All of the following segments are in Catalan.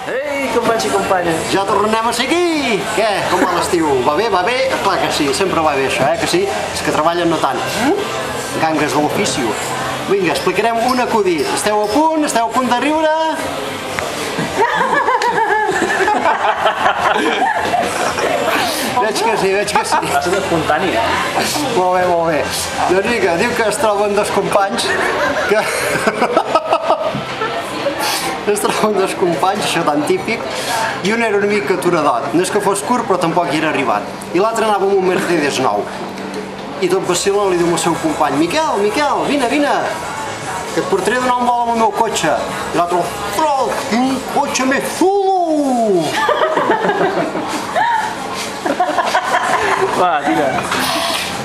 Ei, companys i companyes. Ja tornem a ser aquí! Què? Com va l'estiu? Va bé? Va bé? Clar que sí, sempre va bé això, que sí? És que treballen no tant. Gangues de l'oficio. Vinga, explicarem un acudit. Esteu a punt? Esteu a punt de riure? Veig que sí, veig que sí. Va ser espontani, Molt bé, molt bé. Doncs vinga, diu que es troben dos companys que... Es troben dos companys, això tan típic, i un era una mica aturadot. No és que fos curt, però tampoc hi era arribat. I l'altre anava amb un Mercedes nou. I tot vacilant li diu al seu company: Miquel, Miquel, vine, vine, que et portaré a donar un vol amb el meu cotxe. I l'altre: ostres, quin cotxe més xulo! Va, tira.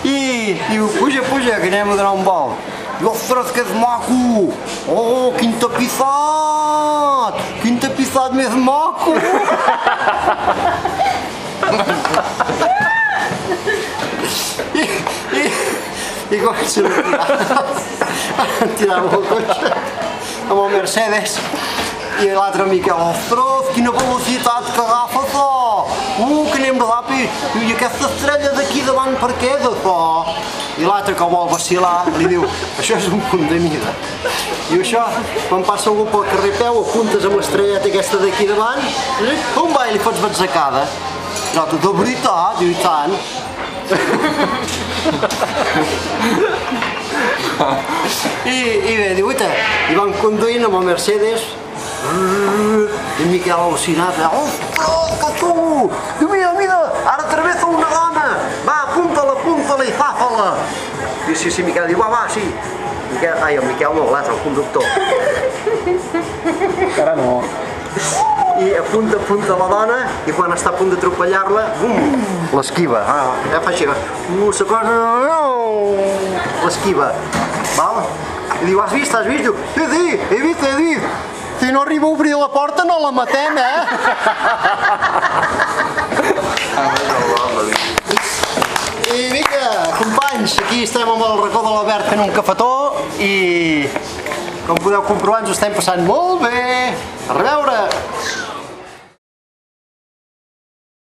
I diu: puja, puja, que anem a donar un vol. I ostres, que és maco! Oh, quin tapissat! Quin tapissat més maco! I comencen a tirar amb el cotxe, amb el Mercedes. I l'altre Miquel: ostres, quina velocitat que agafa això! Que anem ràpid! I aquesta estrella d'aquí davant per què és això? I l'altre, que vol vacilar, li diu: això és un punt de mida. I això, quan passa algú pel carrer peu, apuntes amb l'estrelleta aquesta d'aquí davant, on va i li fots batzacada. I l'altre: de veritat, i tant. I bé, diu, i van conduint amb el Mercedes, i Miquel al·lucinat: ostres, que tu! Diu: mira, mira, ara travessa una dona! Va, apunta-la, apunta-la i fa-la! Diu: sí, Miquel. Diu: va, sí. Ai, el Miquel no, l'altre, el conductor. Encara no. I apunta la dona, i quan està a punt d'atropellar-la, bum, l'esquiva. Ja fa així, la cosa... l'esquiva. Val? I diu: has vist? Diu: sí, he vist. Si no arriba a obrir la porta no la matem, I vinga, companys, aquí estem amb el racó de l'Albert fent un cafetó i, com podeu comprovar, ens ho estem passant molt bé. A reveure!